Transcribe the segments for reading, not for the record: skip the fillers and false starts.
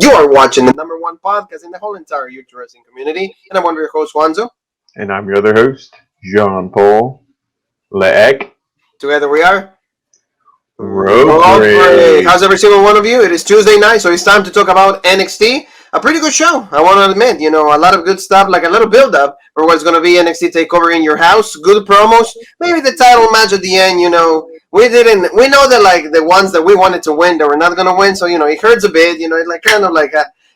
You are watching the number one podcast in the whole entire youth wrestling community, and I'm one of your hosts, Juanzo. And I'm your other host, Jean Paul Leek. Together we are Road. How's every single one of you? It is Tuesday night, so it's time to talk about NXT. A pretty good show, I want to admit. You know, a lot of good stuff, like a little build-up for what's going to be NXT Takeover in your house. Good promos. Maybe the title match at the end, you know. We know that, like, the ones that we wanted to win, that we're not going to win. So, you know, it hurts a bit. You know, it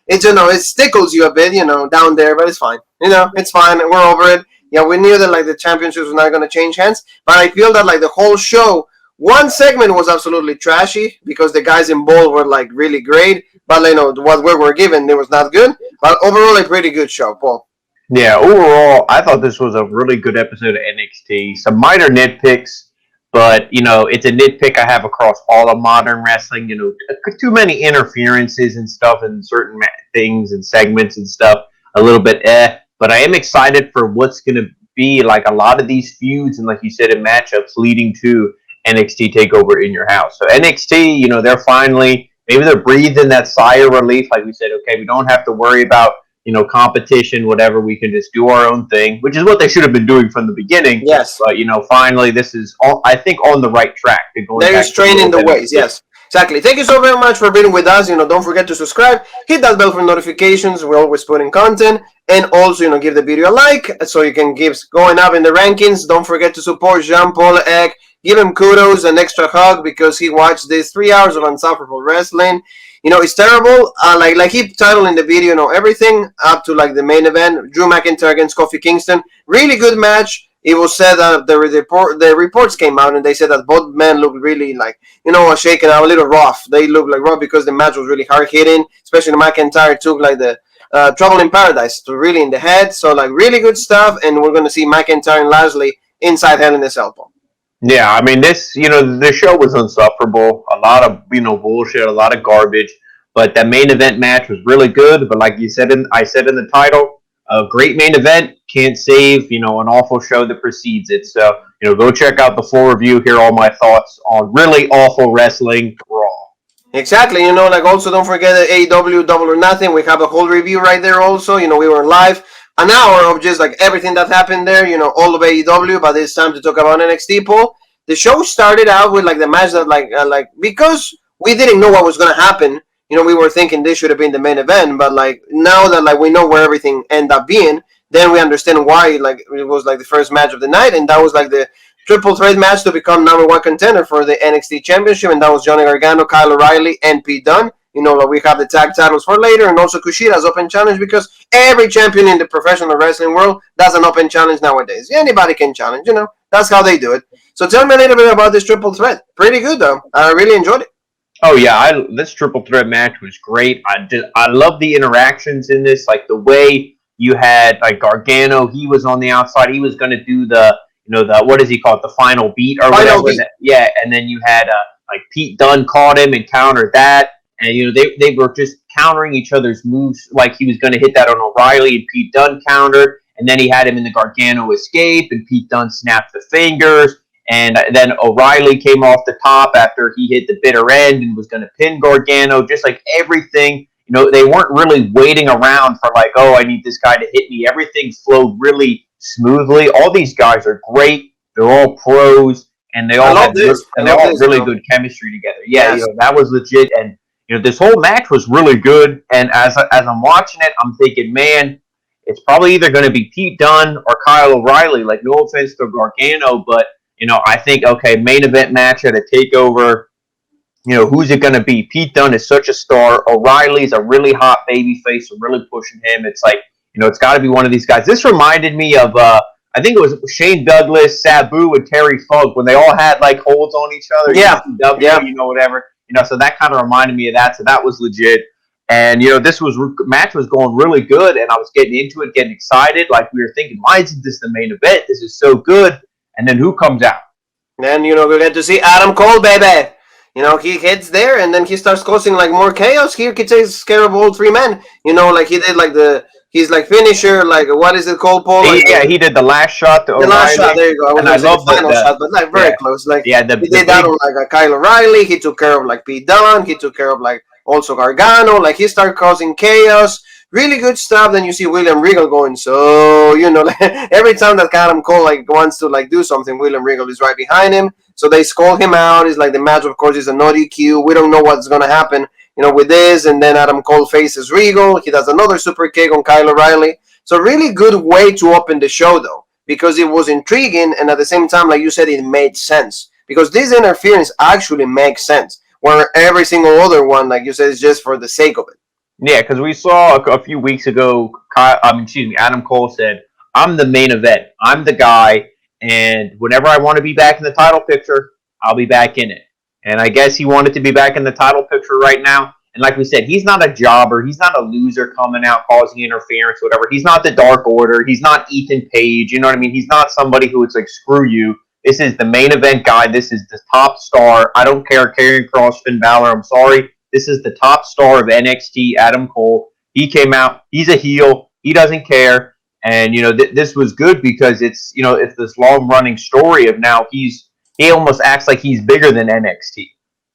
it tickles you a bit, you know, down there. But it's fine. You know, it's fine. We're over it. Yeah, we knew that, like, the championships were not going to change hands. But I feel that, like, the whole show, one segment was absolutely trashy because the guys involved were, like, really great. But, you know, what we were given, it was not good. But overall, a pretty good show, Paul. Yeah, overall, I thought this was a really good episode of NXT. Some minor nitpicks, but, you know, it's a nitpick I have across all of modern wrestling. You know, too many interferences and stuff and certain things and segments and stuff. A little bit But I am excited for what's going to be, like, a lot of these feuds and, like you said, in matchups leading to NXT TakeOver in your house. So NXT, you know, they're finally... Maybe they're breathing that sigh of relief, like we said, okay, we don't have to worry about, you know, competition, whatever. We can just do our own thing, which is what they should have been doing from the beginning. Yes. But, you know, finally, this is, I think, on the right track. They're training the ways, yes. Exactly. Thank you so very much for being with us. You know, don't forget to subscribe, hit that bell for notifications. We're always putting content, and also, you know, give the video a like so you can keep going up in the rankings. Don't forget to support Jean-Paul Eck. Give him kudos, an extra hug, because he watched this 3 hours of insufferable wrestling. You know, it's terrible. Like he titled in the video, you know, everything up to, like, the main event. Drew McIntyre against Kofi Kingston. Really good match. It was said that the reports came out, and they said that both men looked really, like, you know, shaken out, a little rough. They looked like rough because the match was really hard hitting. Especially McIntyre took, like, the Trouble in Paradise to really in the head. So, like, really good stuff. And we're going to see McIntyre and Lashley inside Hell in a Cell. Yeah, I mean, this, you know, the show was insufferable. A lot of, you know, bullshit, a lot of garbage. But that main event match was really good. But like I said in the title, a great main event can't save, you know, an awful show that precedes it. So, you know, go check out the full review, hear all my thoughts on really awful wrestling Raw. Exactly. You know, like, also don't forget that AEW Double or Nothing. We have a whole review right there also. You know, we were live. An hour of just, like, everything that happened there, you know, all of AEW, but it's time to talk about NXT, Paul. The show started out with, like, the match that, like because we didn't know what was going to happen, you know, we were thinking this should have been the main event, but, like, now that, like, we know where everything ended up being, then we understand why, like, it was, like, the first match of the night, and that was, like, the triple threat match to become number one contender for the NXT Championship, and that was Johnny Gargano, Kyle O'Reilly, and Pete Dunne. You know, like, we have the tag titles for later, and also Kushida's open challenge, because every champion in the professional wrestling world does an open challenge nowadays. Anybody can challenge, you know. That's how they do it. So tell me a little bit about this triple threat. Pretty good, though. I really enjoyed it. Oh, yeah. This triple threat match was great. I love the interactions in this, like the way you had, like, Gargano. He was on the outside. He was going to do the, you know, the, what does he call it, the final beat or final whatever. Beat. Yeah, and then you had, like, Pete Dunne caught him and countered that. And, you know, they were just countering each other's moves, like he was going to hit that on O'Reilly, and Pete Dunne countered. And then he had him in the Gargano escape, and Pete Dunne snapped the fingers. And then O'Reilly came off the top after he hit the bitter end and was going to pin Gargano. Just like everything, you know, they weren't really waiting around for, like, oh, I need this guy to hit me. Everything flowed really smoothly. All these guys are great. They're all pros, and they all have really good chemistry together. Yeah, yes. You know, that was legit. And, you know, this whole match was really good. And as I'm watching it, I'm thinking, man, it's probably either going to be Pete Dunne or Kyle O'Reilly. Like, no offense to Gargano, but, you know, I think, okay, main event match at a TakeOver, you know, who's it going to be? Pete Dunne is such a star. O'Reilly's a really hot baby face, so really pushing him. It's like, you know, it's got to be one of these guys. This reminded me of, I think it was Shane Douglas, Sabu, and Terry Funk when they all had, like, holds on each other. Yeah. You know, whatever. You know, so that kind of reminded me of that. So that was legit. And, you know, match was going really good, and I was getting into it, getting excited. Like, we were thinking, why isn't this the main event? This is so good. And then who comes out? Then, you know, we get to see Adam Cole, baby. You know, he heads there, and then he starts causing, like, more chaos. He takes care of all three men. You know, like, he did, like, His like finisher, like what is it called, Paul? Like, He did the last shot to the last O'Reilly, shot. There you go. I was and going I to say the love final shot, but like very yeah close. Like the he did that big on like Kyle O'Reilly. He took care of like Pete Dunne. He took care of like also Gargano. Like he started causing chaos. Really good stuff. Then you see William Regal going. So like, every time that Adam Cole like wants to like do something, William Regal is right behind him. So they call him out. It's like the match, of course, is a no DQ. We don't know what's gonna happen, with this. And then Adam Cole faces Regal. He does another super kick on Kyle O'Reilly. So really good way to open the show though, because it was intriguing and at the same time, like you said, it made sense. Because this interference actually makes sense. Where every single other one, like you said, is just for the sake of it. Yeah, because we saw a few weeks ago. Adam Cole said, "I'm the main event. I'm the guy, and whenever I want to be back in the title picture, I'll be back in it." And I guess he wanted to be back in the title picture right now. And like we said, he's not a jobber. He's not a loser coming out causing interference, whatever. He's not the Dark Order. He's not Ethan Page. You know what I mean? He's not somebody who it's like, screw you. This is the main event guy. This is the top star. I don't care, Karrion Kross, Finn Balor. I'm sorry. This is the top star of NXT, Adam Cole. He came out. He's a heel. He doesn't care. And, this was good because it's this long-running story of now he almost acts like he's bigger than NXT.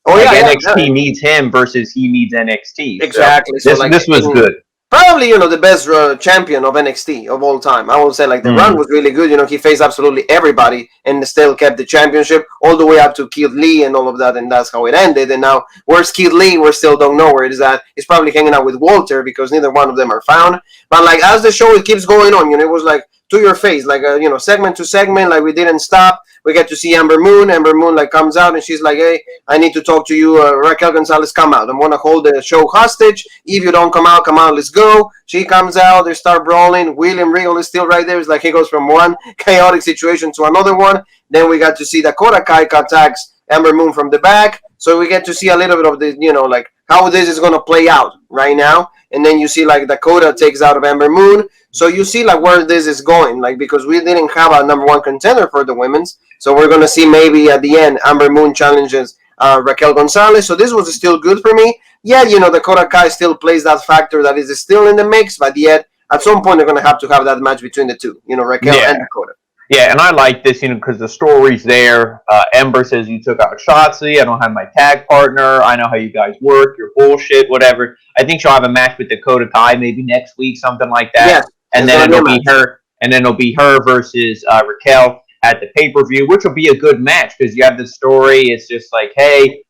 Oh, like yeah, NXT yeah. needs him versus he needs NXT. Exactly. So this was good. Probably, the best champion of NXT of all time. I would say, like, the run was really good. He faced absolutely everybody and still kept the championship all the way up to Keith Lee and all of that, and that's how it ended. And now, where's Keith Lee? We still don't know where it is at. He's probably hanging out with Walter because neither one of them are found. But, like, as the show it keeps going on, it was like to your face, like, segment to segment, like, we didn't stop. We get to see Ember Moon. Ember Moon, like, comes out and she's like, hey, I need to talk to you. Raquel Gonzalez, come out. I'm going to hold the show hostage. If you don't come out, let's go. She comes out. They start brawling. William Regal is still right there. It's like he goes from one chaotic situation to another one. Then we got to see Dakota Kai attacks Ember Moon from the back. So we get to see a little bit of the, like, how this is going to play out right now. And then you see, like, Dakota takes out of Ember Moon. So you see, like, where this is going, like, because we didn't have a number one contender for the women's. So we're going to see maybe at the end, Ember Moon challenges Raquel Gonzalez. So this was still good for me. Yeah, Dakota Kai still plays that factor that is still in the mix. But yet, at some point, they're going to have that match between the two, Raquel and Dakota. Yeah, and I like this, because the story's there. Ember says, you took out Shotzi. I don't have my tag partner. I know how you guys work. You're bullshit, whatever. I think she'll have a match with Dakota Kai maybe next week, something like that. Yeah, and then it'll be her. And then it'll be her versus Raquel at the pay-per-view, which will be a good match because you have the story. It's just like, hey,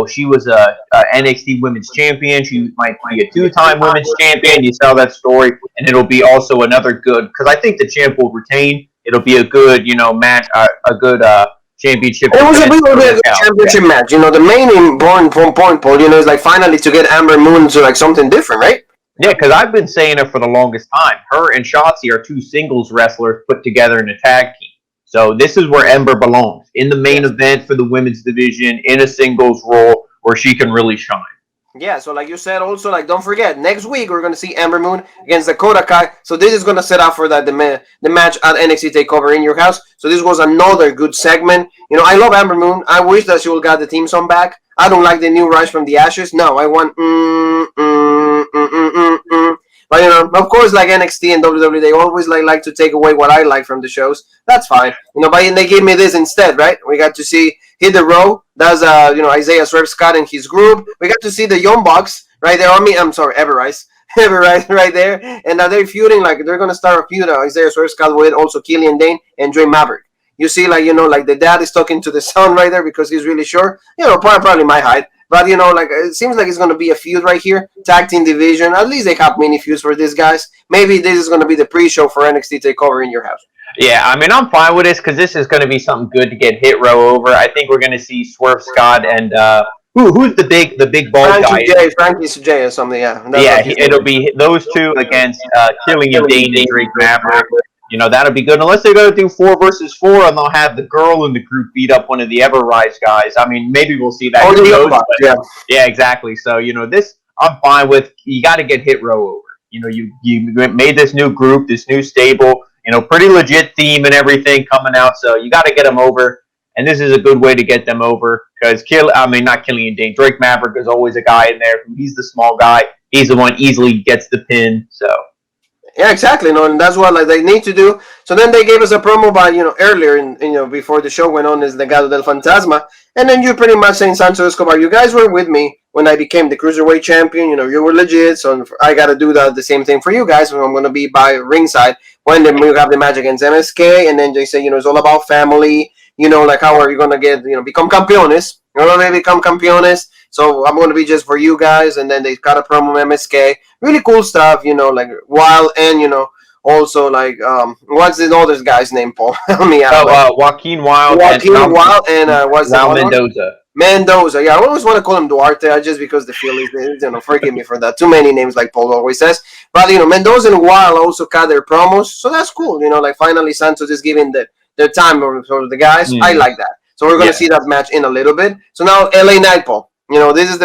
she was a NXT Women's Champion. She might be a two-time Women's Champion. You sell that story, and it'll be also another good because I think the champ will retain. It'll be a good, match, a good championship. It was a good championship match. The main important point, Paul, is like finally to get Ember Moon to like something different, right? Yeah, because I've been saying it for the longest time. Her and Shotzi are two singles wrestlers put together in a tag team. So this is where Ember belongs, in the main event for the women's division, in a singles role where she can really shine. Yeah, so like you said, also, like, don't forget, next week we're going to see Ember Moon against Dakota Kai. So this is going to set up for that the match at NXT TakeOver in your house. So this was another good segment. I love Ember Moon. I wish that she would got the theme song back. I don't like the new Rise from the Ashes. No, I want But of course, like NXT and WWE, they always like to take away what I like from the shows. That's fine. But they gave me this instead, right? We got to see Hit the Row. That's Isaiah Swerve Scott and his group. We got to see the Young Bucks right there. I'm sorry, Everrise. Everrise right there. And now they're feuding, like they're gonna start a feud. Isaiah Swerve Scott with also Killian Dane and Dre Maverick. You see, like like the dad is talking to the son right there because he's really short. Probably my height. But, like, it seems like it's going to be a feud right here. Tag team division. At least they have mini feuds for these guys. Maybe this is going to be the pre-show for NXT TakeOver in your house. Yeah, I mean, I'm fine with this because this is going to be something good to get Hit Row over. I think we're going to see Swerve Scott and who's the big bald guy? Frankie J or something, yeah. It'll be those two against Killian Dane and Drake Maverick. That'll be good. Unless they're going to do 4 versus 4 and they'll have the girl in the group beat up one of the Everrise guys. I mean, maybe we'll see that. Yeah, exactly. So, this I'm fine with. You got to get Hit Row over. You made this new group, this new stable, pretty legit theme and everything coming out. So you got to get them over. And this is a good way to get them over because not Killian Dane. Drake Maverick is always a guy in there. He's the small guy. He's the one easily gets the pin. So. Yeah, exactly. No, and that's what like they need to do. So then they gave us a promo by earlier before the show went on is Legado del Fantasma, and then you pretty much saying Santos Escobar, you guys were with me when I became the cruiserweight champion. You were legit, so I got to do the same thing for you guys. So I'm going to be by ringside when we have the match against MSK, and then they say it's all about family. Like how are you going to get become campeones? They become campeones. So I'm going to be just for you guys, and then they got a promo MSK. Really cool stuff, like Wild and also like what's the other guy's name, Paul? Help me out. Joaquin Wild Joaquin Wild and what's the Raul other one? Mendoza. Mendoza. Yeah, I always want to call him Duarte just because the feel is, forgive me for that. Too many names like Paul always says. But Mendoza and Wild also cut their promos, so that's cool. Like finally Santos is giving their time for the guys. I like that. So we're gonna see that match in a little bit. So now LA Knight, Paul. This is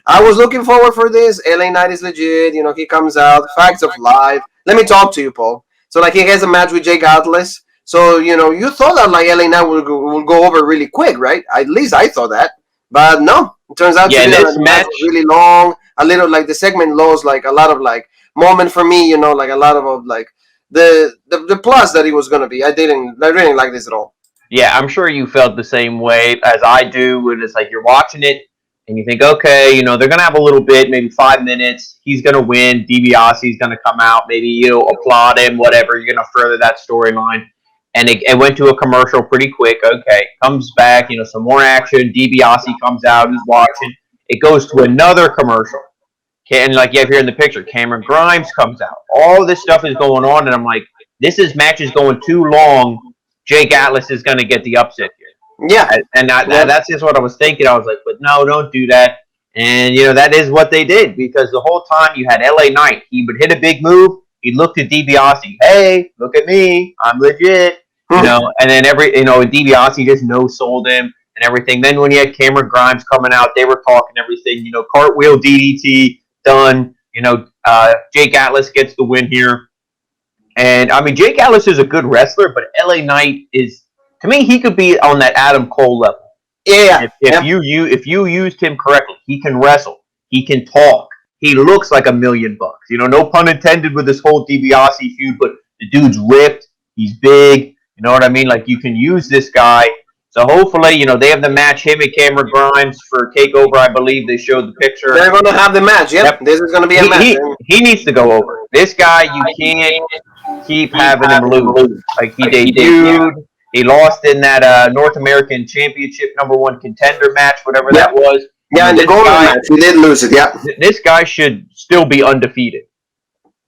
I was looking forward for this. LA Knight is legit. He comes out. Facts of life. Let me talk to you, Paul. So like he has a match with Jake Atlas. So you thought that like LA Knight will go over really quick, right? At least I thought that, but no. It turns out to be this match was really long. A little like the segment lost like a lot of like moment for me. Like a lot of like the plus that he was gonna be. I didn't like this at all. Yeah, I'm sure you felt the same way as I do. When it's like you're watching it and you think, okay, they're gonna have a little bit, maybe 5 minutes. He's gonna win. DiBiase's gonna come out. Maybe applaud him. Whatever. You're gonna further that storyline. And it went to a commercial pretty quick. Okay, comes back. Some more action. DiBiase comes out. He's watching. It goes to another commercial. And like you have here in the picture, Cameron Grimes comes out. All this stuff is going on, and I'm like, this match is going too long. Jake Atlas is going to get the upset here. Yeah. And that's just what I was thinking. I was like, but no, don't do that. And, that is what they did, because the whole time you had LA Knight. He would hit a big move. He'd look to DiBiase. Hey, look at me. I'm legit. And then DiBiase just no-sold him and everything. Then when you had Cameron Grimes coming out, they were talking everything. Cartwheel DDT done. Jake Atlas gets the win here. And, I mean, Jake Atlas is a good wrestler, but LA Knight is, to me, he could be on that Adam Cole level. Yeah. If you used him correctly, he can wrestle. He can talk. He looks like $1 million. No pun intended with this whole DiBiase feud, but the dude's ripped. He's big. You know what I mean? Like, you can use this guy. So hopefully, they have the match, him and Cameron Grimes for Takeover. I believe they showed the picture. They're going to have the match. Yep. This is going to be a match. He needs to go over. This guy, you can't keep having him lose. Like, he debuted. He lost in that North American Championship #1 contender match, whatever that was. Yeah, and the Goles match, he did lose it, yeah. This guy should still be undefeated.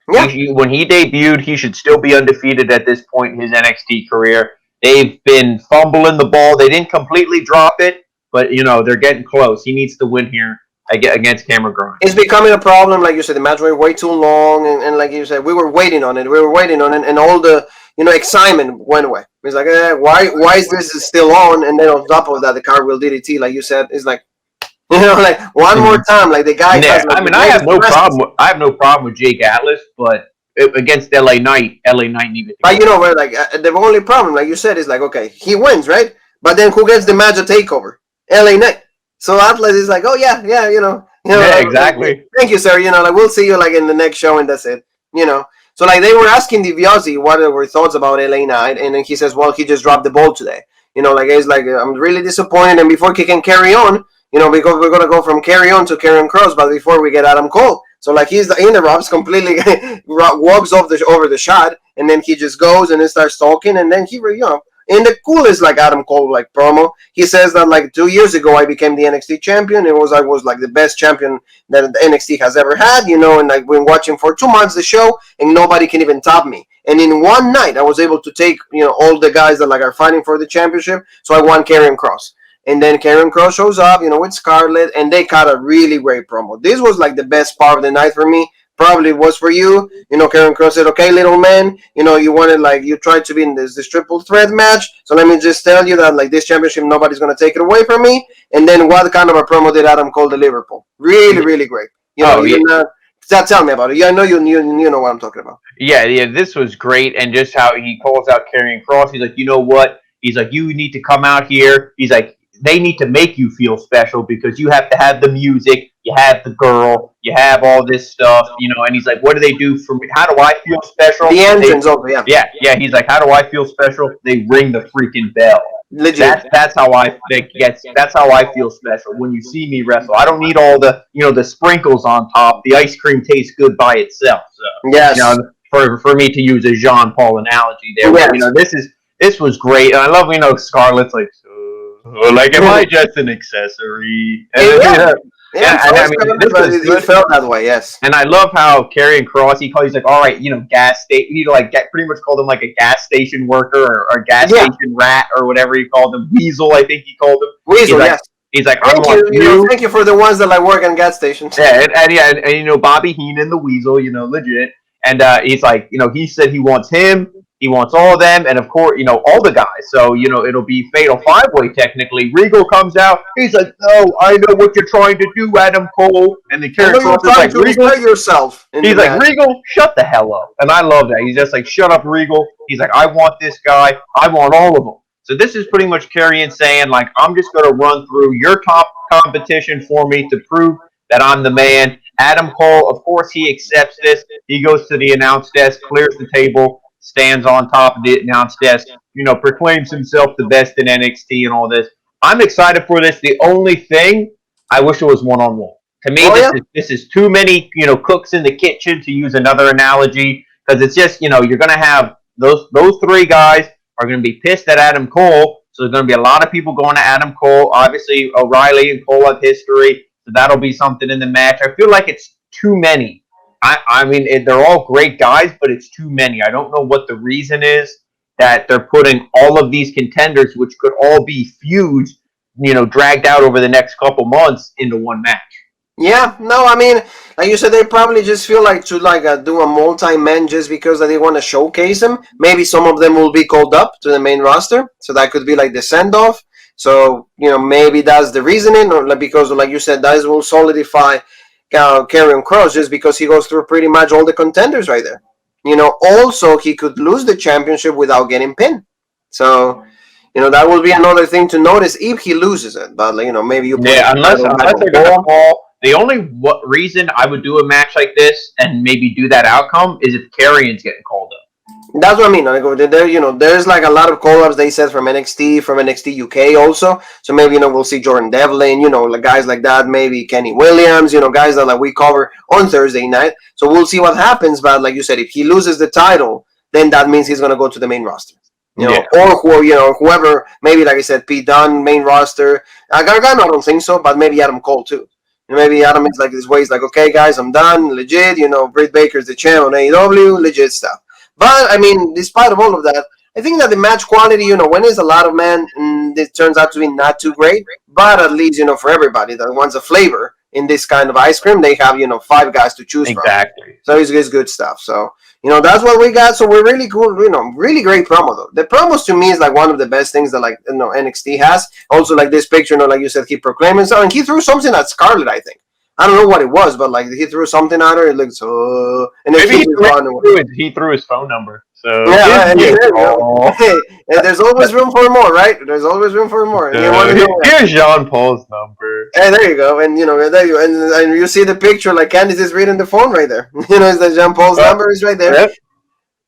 Yeah. When he debuted, he should still be undefeated at this point in his NXT career. They've been fumbling the ball. They didn't completely drop it, but, they're getting close. He needs to win here against Cameron Grimes. It's becoming a problem. Like you said, the match went way too long, and like you said, we were waiting on it. And all the, excitement went away. It's like, why is this still on? And then on top of that, the cartwheel DDT, like you said, is like, like one more time, like the guy. Yeah, I have no problem. I have no problem with Jake Atlas, but against LA Knight needed. But where like the only problem, like you said, is like, okay, he wins, right? But then who gets the match at Takeover? LA Knight. So Atlas is like, oh yeah, yeah, exactly. Thank you, sir. Like we'll see you like in the next show, and that's it. So like they were asking DiBiase what were thoughts about LA Knight, and then he says, well, he just dropped the ball today. Like he's like, I'm really disappointed, and before he can carry on. Because we're gonna go from carry on to Karrion Kross, but before we get Adam Cole, so like he's interrupts completely, walks over the shot, and then he just goes and then starts talking, and then he, in the coolest like Adam Cole like promo, he says that like 2 years ago I became the NXT champion. I was like the best champion that the NXT has ever had, and I've been watching for 2 months the show, and nobody can even top me. And in one night I was able to take all the guys that like are fighting for the championship, so I won Karrion Kross. And then Karrion Kross shows up, with Scarlett, and they cut a really great promo. This was like the best part of the night for me. Probably was for you. Karrion Kross said, okay, little man, you wanted like, you tried to be in this triple threat match. So let me just tell you that like this championship, nobody's going to take it away from me. And then what kind of a promo did Adam Cole deliver, Paul? Really, really great. Tell me about it. Yeah, I know you know what I'm talking about. Yeah, this was great. And just how he calls out Karrion Kross. He's like, you know what? He's like, you need to come out here. He's like, they need to make you feel special because you have to have the music. you have the girl, you have all this stuff, and he's like, what do they do for me? How do I feel special? The entrance over, yeah. Yeah. He's like, how do I feel special? They ring the freaking bell. Legit. That's how that's how I feel special when you see me wrestle. I don't need all the the sprinkles on top. The ice cream tastes good by itself. So yes. For me to use a Jean Paul analogy there, yes. this was great. And I love Scarlett's like, like, am I just an accessory? And it felt that way, yes. And I love how Karrion Kross, he's like, all right, gas station, pretty much called him like a gas station worker or gas station rat or whatever he called him. Weasel, I think he called him. Weasel, yes. He's like, thank you for the ones that work on gas stations. Yeah, and Bobby Heenan, the Weasel, legit. And he's like, he said he wants him. He wants all of them, and of course, all the guys. So, it'll be Fatal 5-Way technically. Regal comes out. He's like, no, I know what you're trying to do, Adam Cole. And the Karrion Kross is like, Regal, yourself. He's like, Regal, shut the hell up. And I love that. He's just like, shut up, Regal. He's like, I want this guy. I want all of them. So this is pretty much Karrion saying, like, I'm just going to run through your top competition for me to prove that I'm the man. Adam Cole, of course, he accepts this. He goes to the announce desk, clears the table, stands on top of the announce desk, proclaims himself the best in NXT and all this. I'm excited for this. The only thing, I wish it was one-on-one. To me, this is too many, cooks in the kitchen, to use another analogy, because it's just, you're going to have those three guys are going to be pissed at Adam Cole, so there's going to be a lot of people going to Adam Cole. Obviously, O'Reilly and Cole have history, so that'll be something in the match. I feel like it's too many. I mean, they're all great guys, but it's too many. I don't know what the reason is that they're putting all of these contenders, which could all be feuds, dragged out over the next couple months, into one match. Yeah, no, I mean, like you said, they probably just feel like to do a multi-man just because they want to showcase them. Maybe some of them will be called up to the main roster, so that could be like the send-off. So, maybe that's the reasoning, or because, like you said, that will solidify Karrion Kross just because he goes through pretty much all the contenders right there. Also, he could lose the championship without getting pinned. So, that will be another thing to notice if he loses it. But, maybe you... unless they're going to call... The only reason I would do a match like this and maybe do that outcome is if Karrion's getting called up. That's what I mean. There's like a lot of call-ups they said from NXT UK also. So maybe, we'll see Jordan Devlin, like guys like that, maybe Kenny Williams, guys that we cover on Thursday night. So we'll see what happens. But like you said, if he loses the title, then that means he's going to go to the main roster. Or whoever, maybe like I said, Pete Dunne, main roster. Gargano, I don't think so, but maybe Adam Cole too. Maybe Adam is like this way. He's like, okay, guys, I'm done. Legit. Britt Baker's the champ on AEW. Legit stuff. But, I mean, despite of all of that, I think that the match quality, when it's a lot of men, it turns out to be not too great. But at least, for everybody that wants a flavor in this kind of ice cream, they have, 5 guys to choose from. Exactly. So it's good stuff. So, that's what we got. So we're really cool, really great promo, though. The promos, to me, is like one of the best things that, NXT has. Also, like this picture, like you said, he proclaimed himself. And he threw something at Scarlett, I think. I don't know what it was, but he threw something at her. It looked so. And then he threw his phone number. So yeah, and there's always room for more, right? There's always room for more. Here's Jean Paul's number. Hey, there you go. And there you and you see the picture, like Candice is reading the phone right there. It's the Jean Paul's number is right there. Yep.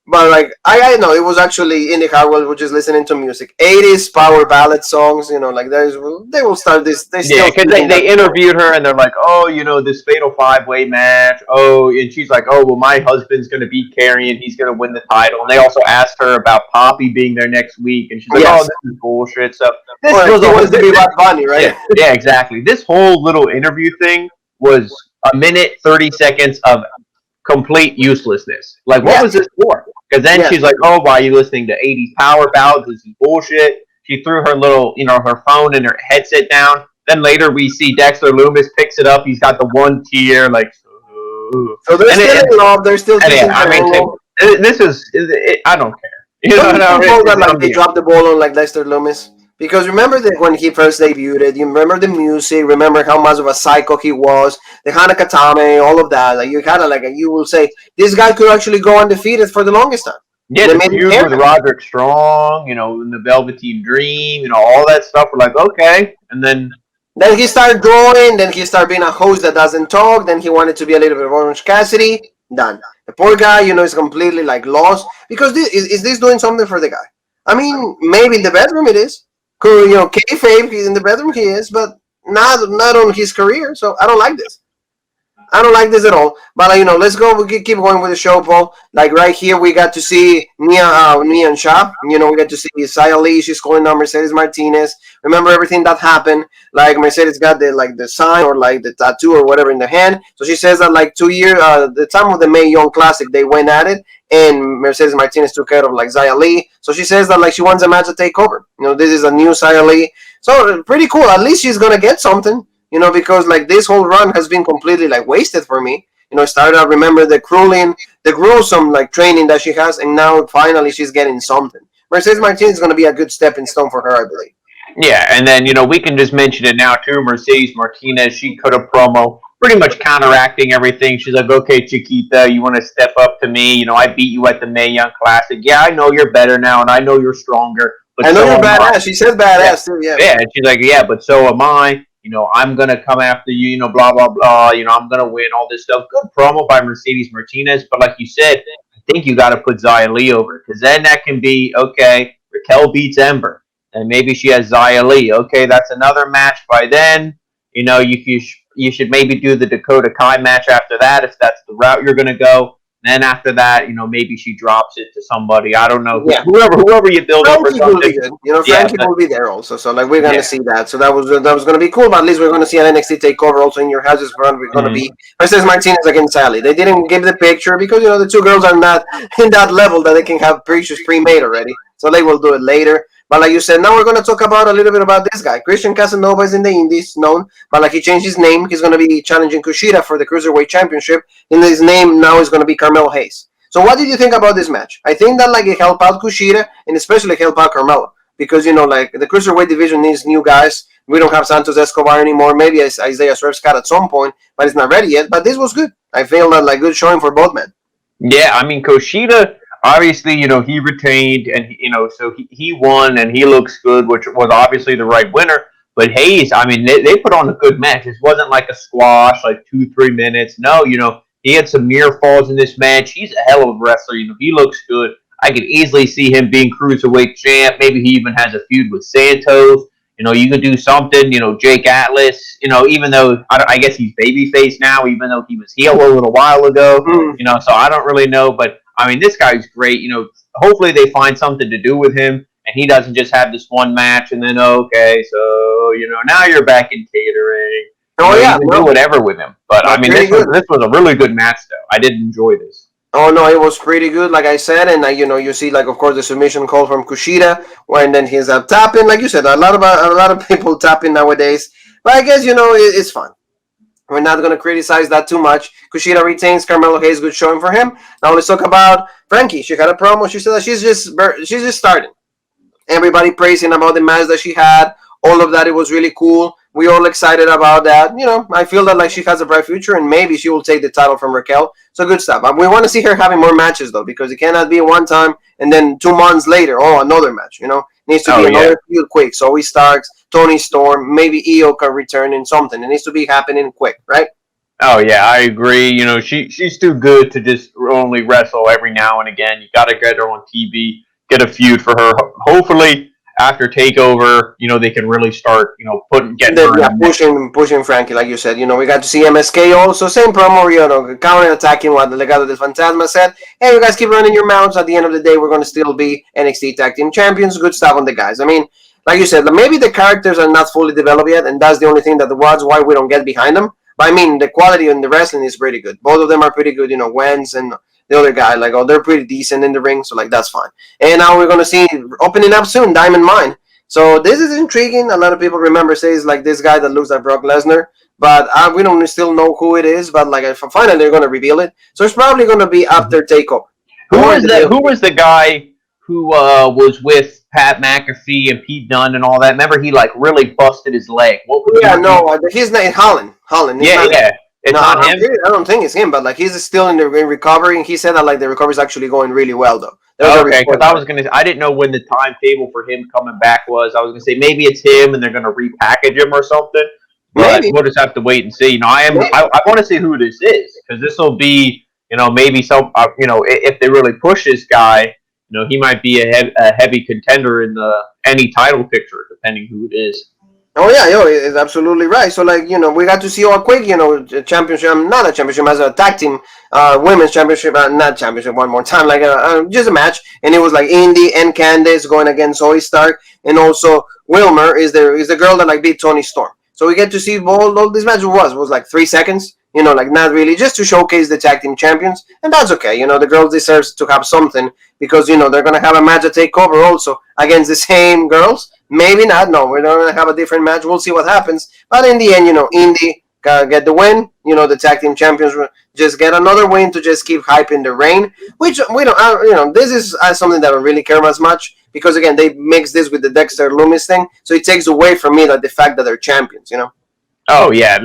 But I know it was actually Indy Hartwell was just listening to music, 80s power ballad songs. They will start this. Because they interviewed her and they're like, oh, this Fatal 5-Way match. Oh, and she's like, oh, well, my husband's going to beat Karrion. He's going to win the title. And they also asked her about Poppy being there next week, and she's like, oh, this is bullshit. So this was to be Bad Bunny, right? Yeah, exactly. This whole little interview thing was a minute 30 seconds of complete uselessness. What was this for? Because then she's like, oh, why are you listening to 80s power ballads? This is bullshit. She threw her little, her phone and her headset down. Then later we see Dexter Lumis picks it up. He's got the one tear, So they're still in love. They're still this is, I don't care. They dropped the ball on Dexter Lumis. Because remember that when he first debuted, you remember the music, remember how much of a psycho he was, the Hanakatame, all of that. You kind of you will say, this guy could actually go undefeated for the longest time. Yeah, the feud with Roderick Strong, in the Velveteen Dream, all that stuff. We're like, okay. And then Then he started drawing. Then he started being a host that doesn't talk. Then he wanted to be a little bit of Orange Cassidy. Done. The poor guy, is completely like lost because is this doing something for the guy? I mean, maybe in the bedroom it is. Kayfabe, he's in the bedroom, he is, but not on his career. So I don't like this. I don't like this at all. But let's go. We keep going with the show, Paul. Like right here, we got to see Nia and Shop. We got to see Xia Li. She's calling out Mercedes Martinez. Remember everything that happened. Like Mercedes got the sign or like the tattoo or whatever in the hand. So she says that like 2 years, the time of the Mae Young Classic, they went at it, and Mercedes Martinez took care of like Xia Li. So she says that like she wants a match to take over. This is a new Xia Li. So pretty cool. At least she's gonna get something. Because like this whole run has been completely like wasted for me. I started out remember the gruesome like training that she has, and now finally she's getting something. Mercedes Martinez is going to be a good stepping stone for her, I believe. Yeah, and then we can just mention it now too. Mercedes Martinez, she cut a promo, pretty much counteracting everything. She's like, "Okay, Chiquita, you want to step up to me? I beat you at the Mae Young Classic. Yeah, I know you're better now, and I know you're stronger. But I know so you're am badass. I." She says badass too. Yeah. Yeah, and she's like, "Yeah, but so am I. I'm gonna come after you. Blah blah blah. I'm gonna win all this stuff." Good promo by Mercedes Martinez, but like you said, I think you got to put Xia Li over because then that can be okay. Raquel beats Ember, and maybe she has Xia Li. Okay, that's another match by then. You should maybe do the Dakota Kai match after that if that's the route you're gonna go. Then after that, maybe she drops it to somebody. I don't know. Yeah. Whoever you build up or Frankie will something. be good. Frankie will be there also. So like we're gonna Yeah. see that. So that was gonna be cool. But at least we're gonna see an NXT takeover also in your houses. We're gonna be versus Martinez against Sally. They didn't give the picture because the two girls are not in that level that they can have pictures pre-made already. So they will do it later. But like you said, now we're going to talk about a little bit about this guy. Christian Casanova is in the Indies, known, but like he changed his name. He's going to be challenging Kushida for the Cruiserweight Championship. And his name now is going to be Carmelo Hayes. So what did you think about this match? I think that like it helped out Kushida and especially helped out Carmelo because like the Cruiserweight division needs new guys. We don't have Santos Escobar anymore. Maybe Isaiah Swerve Scott at some point, but it's not ready yet. But this was good. I feel that like good showing for both men. Yeah, I mean Kushida. Obviously, he retained, and so he won, and he looks good, which was obviously the right winner. But Hayes, I mean, they put on a good match. It wasn't like a squash, like 2-3 minutes. No, he had some near falls in this match. He's a hell of a wrestler. He looks good. I could easily see him being cruiserweight champ. Maybe he even has a feud with Santos. You could do something. Jake Atlas. Even though I guess he's babyface now, even though he was heel a little while ago. So I don't really know, but I mean, this guy's great. Hopefully they find something to do with him, and he doesn't just have this one match and then okay, so now you're back in catering. Oh yeah, you can do whatever with him. But I mean, this was a really good match, though. I did enjoy this. Oh no, it was pretty good, like I said, and you see, like of course, the submission call from Kushida, and then he's tapping, like you said, a lot of people tapping nowadays. But I guess it's fun. We're not going to criticize that too much. Kushida retains. Carmelo Hayes, good showing for him. Now let's talk about Frankie. She had a promo. She said that she's just starting. Everybody praising about the match that she had. All of that, it was really cool. We all excited about that. I feel that like she has a bright future, and maybe she will take the title from Raquel. So good stuff. We want to see her having more matches though, because it cannot be one time and then 2 months later, another match. Needs to be another feud quick. So we Starks, Tony Storm, maybe Io can return in something. It needs to be happening quick, right? Oh yeah, I agree. She's too good to just only wrestle every now and again. You got to get her on TV, get a feud for her. Hopefully, after Takeover, they can really start, getting her. Yeah, pushing Frankie, like you said. We got to see MSK also. Same promo, counter-attacking what the Legado del Fantasma said. Hey, you guys keep running your mouths. At the end of the day, we're going to still be NXT Tag Team Champions. Good stuff on the guys. I mean, like you said, maybe the characters are not fully developed yet, and that's the only thing that the was why we don't get behind them. But I mean, the quality in the wrestling is pretty good. Both of them are pretty good. Wentz and the other guy, they're pretty decent in the ring, so that's fine. And now we're gonna see opening up soon, Diamond Mine. So this is intriguing. A lot of people remember says like this guy that looks like Brock Lesnar, but we don't still know who it is. But finally they're gonna reveal it. So it's probably gonna be after Takeover. Who was the guy who was with Pat McAfee and Pete Dunne and all that? Remember he really busted his leg. His name Holland. Yeah. It's not him. I don't think it's him, but he's still in recovery, and he said that the recovery is actually going really well though. Okay, because I didn't know when the timetable for him coming back was. I was gonna say maybe it's him, and they're gonna repackage him or something. But Maybe. we'll just have to wait and see. I want to see who this is, because this will be, maybe some, if they really push this guy, he might be a heavy contender in any title picture, depending who it is. Oh yeah, it's absolutely right. So like, we got to see all quick, championship, not a championship, as a tag team, women's championship, not championship, one more time, like just a match, and it was like Indy and Candice going against Zoe Stark, and also Wilmer is the girl that like beat Toni Storm. So we get to see all this match was like 3 seconds, like not really, just to showcase the tag team champions, and that's okay. The girls deserves to have something, because they're gonna have a match at Takeover also against the same girls. Maybe not. No, we're gonna have a different match. We'll see what happens. But in the end, Indy get the win. The tag team champions just get another win to just keep hyping the reign. Which we don't. This is something that I don't really care as much, because again, they mix this with the Dexter Loomis thing, so it takes away from me the fact that they're champions. Oh yeah,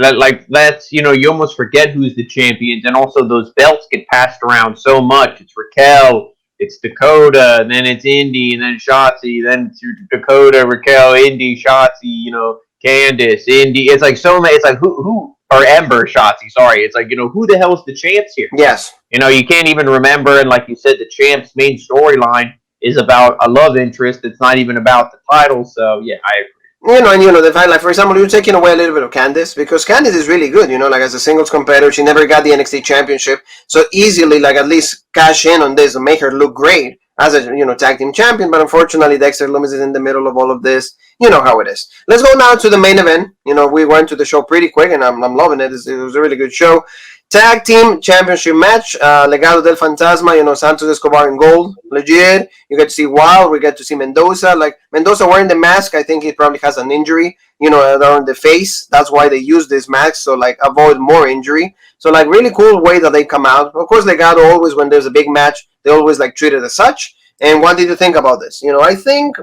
that's you almost forget who's the champions, and also those belts get passed around so much. It's Raquel, it's Dakota, and then it's Indy, and then Shotzi, then it's Dakota, Raquel, Indy, Shotzi, Candice, Indy. It's like so many. It's like who or Ember, Shotzi. Sorry, it's like who the hell is the champs here? Yes. You can't even remember, and like you said, the champs' main storyline is about a love interest. It's not even about the title. So yeah, I agree. The fact, like, for example, you're taking away a little bit of Candice, because Candice is really good, like, as a singles competitor. She never got the NXT championship, so easily, like, at least cash in on this and make her look great as a, tag team champion. But unfortunately, Dexter Loomis is in the middle of all of this. You know how it is. Let's go now to the main event. We went to the show pretty quick, and I'm loving it. It was a really good show. Tag Team Championship match, Legado del Fantasma, Santos Escobar in gold, legit. You get to see Wild, we get to see Mendoza. Like, Mendoza wearing the mask, I think he probably has an injury, around the face. That's why they use this mask, so, like, avoid more injury. So, like, really cool way that they come out. Of course, Legado always, when there's a big match, they always, like, treat it as such. And what did you think about this? I think,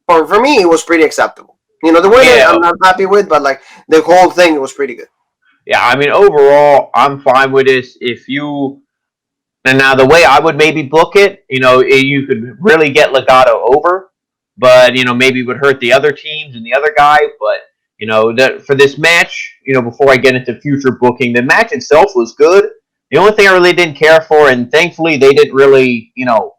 for me, it was pretty acceptable. The winner, I'm not happy with, but, like, the whole thing was pretty good. Yeah, I mean, overall, I'm fine with this. And now the way I would maybe book it, you could really get Legado over, but, maybe it would hurt the other teams and the other guy. But, for this match, before I get into future booking, the match itself was good. The only thing I really didn't care for, and thankfully they didn't really,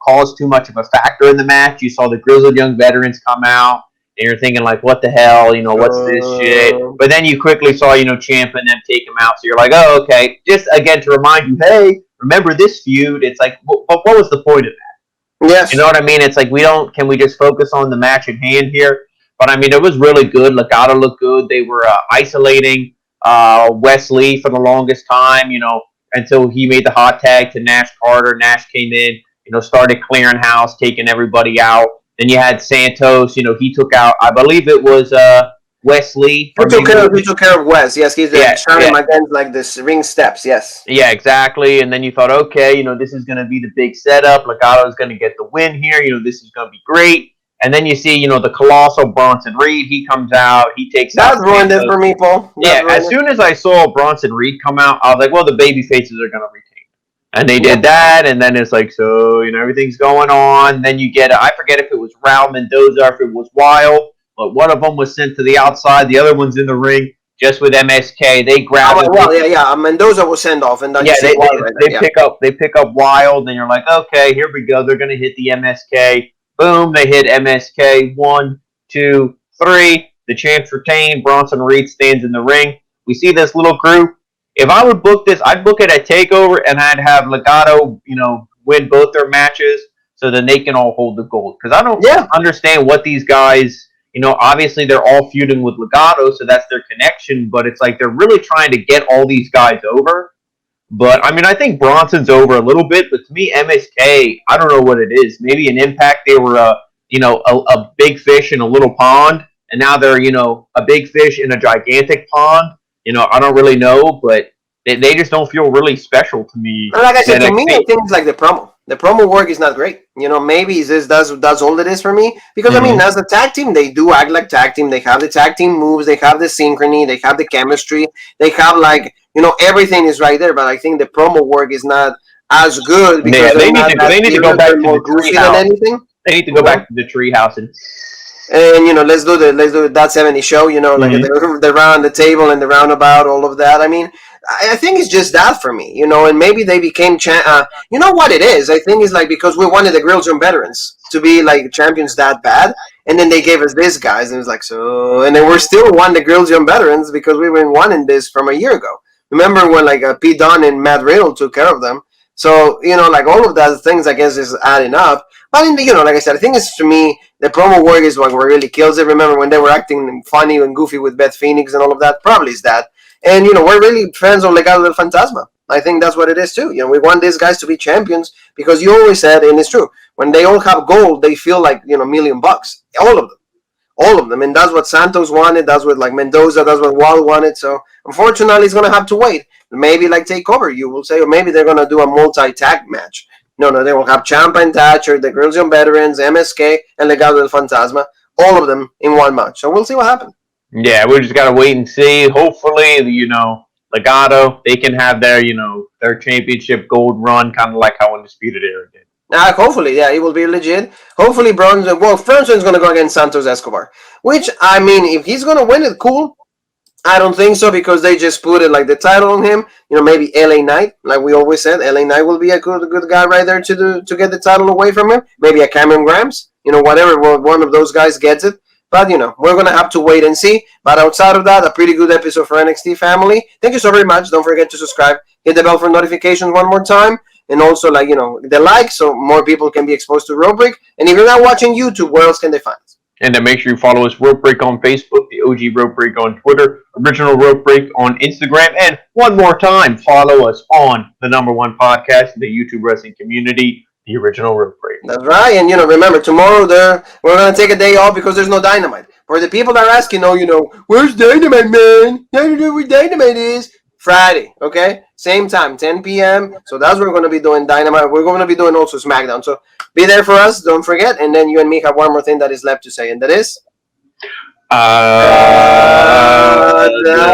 cause too much of a factor in the match. You saw the grizzled young veterans come out. And you're thinking, like, what the hell, what's this shit? But then you quickly saw, Ciampa and them take him out. So you're like, oh, okay. Just, again, to remind you, hey, remember this feud? It's like, what was the point of that? Yes. You know what I mean? It's like, can we just focus on the match at hand here? But, I mean, it was really good. Legado looked good. They were isolating Wesley for the longest time, until he made the hot tag to Nash Carter. Nash came in, started clearing house, taking everybody out. Then you had Santos, he took out, I believe it was Wesley. He took care of Wes, yes. He's shouting him against, like, this ring steps, yes. Yeah, exactly. And then you thought, okay, this is going to be the big setup. Legado is going to get the win here. This is going to be great. And then you see, the colossal Bronson Reed. He comes out. He takes out. That ruined it for me, Paul. As soon as I saw Bronson Reed come out, I was like, well, the baby faces are going to retain. And they did that, and then it's like, so, everything's going on. Then you get, I forget if it was Raul Mendoza or if it was Wild, but one of them was sent to the outside. The other one's in the ring just with MSK. They grab it. Well, Mendoza was sent off. And then they pick up Wild, and you're like, okay, here we go. They're going to hit the MSK. Boom, they hit MSK. 1, 2, 3. The champs retain. Bronson Reed stands in the ring. We see this little group. If I would book this, I'd book it at TakeOver, and I'd have Legado, win both their matches so then they can all hold the gold. Because I don't understand what these guys, obviously they're all feuding with Legado, so that's their connection, but it's like they're really trying to get all these guys over. But, I mean, I think Bronson's over a little bit, but to me, MSK, I don't know what it is. Maybe an Impact, they were, a big fish in a little pond, and now they're, a big fish in a gigantic pond. I don't really know, but they just don't feel really special to me. Like I said, to me, I think it's like the promo. The promo work is not great. Maybe that's all it is for me. Because, I mean, as a tag team, they do act like tag team. They have the tag team moves. They have the synchrony. They have the chemistry. They have, like, everything is right there. But I think the promo work is not as good. Because they need to go back to the treehouse. They need to go back to the treehouse and And let's do that 70 show. Like the round the table and the roundabout, all of that. I mean, I think it's just that for me. And maybe they became. You know what it is? I think it's like because we wanted the Grill Gym veterans to be like champions that bad, and then they gave us these guys, and it was like so. And then we're still won the Grill Gym veterans because we've been wanting this from a year ago. Remember when like Pete Dunne and Matt Riddle took care of them? So like all of those things, I guess, is adding up. But like I said, I think it's to me the promo work is what really kills it. Remember when they were acting funny and goofy with Beth Phoenix and all of that? Probably is that. And we're really fans of Legado del Fantasma. I think that's what it is too. We want these guys to be champions because you always said, and it's true, when they all have gold, they feel like $1,000,000. All of them, and that's what Santos wanted. That's what like Mendoza. That's what Wall wanted. So unfortunately, he's gonna have to wait. Maybe like Takeover, you will say, or maybe they're gonna do a multi-tag match. No, they will have Ciampa and Thatcher, the Girls Young Veterans, MSK, and Legado del Fantasma, all of them in one match. So we'll see what happens. Yeah, we just gotta wait and see. Hopefully, Legado, they can have their their championship gold run, kind of like how Undisputed Era did. Hopefully, yeah, it will be legit. Hopefully, Bronson. Well, Bronson's going to go against Santos Escobar. Which, I mean, if he's going to win it, cool. I don't think so because they just put it like the title on him. Maybe LA Knight, like we always said, LA Knight will be a good guy right there to get the title away from him. Maybe a Cameron Grimes, whatever. One of those guys gets it. But we're gonna have to wait and see. But outside of that, a pretty good episode for NXT family. Thank you so very much. Don't forget to subscribe, hit the bell for notifications one more time. And also, the like, so more people can be exposed to Rope Break. And if you're not watching YouTube, where else can they find us? And then make sure you follow us, Rope Break on Facebook, the OG Rope Break on Twitter, Original Rope Break on Instagram, and one more time, follow us on the #1 podcast in the YouTube wrestling community, the Original Rope Break. That's right. And, remember, tomorrow we're going to take a day off because there's no Dynamite. For the people that are asking, where's Dynamite, man? I don't know where Dynamite is. Friday, okay? Same time, 10 p.m. So that's what we're going to be doing, Dynamite. We're going to be doing also Smackdown. So be there for us. Don't forget. And then you and me have one more thing that is left to say, and that is...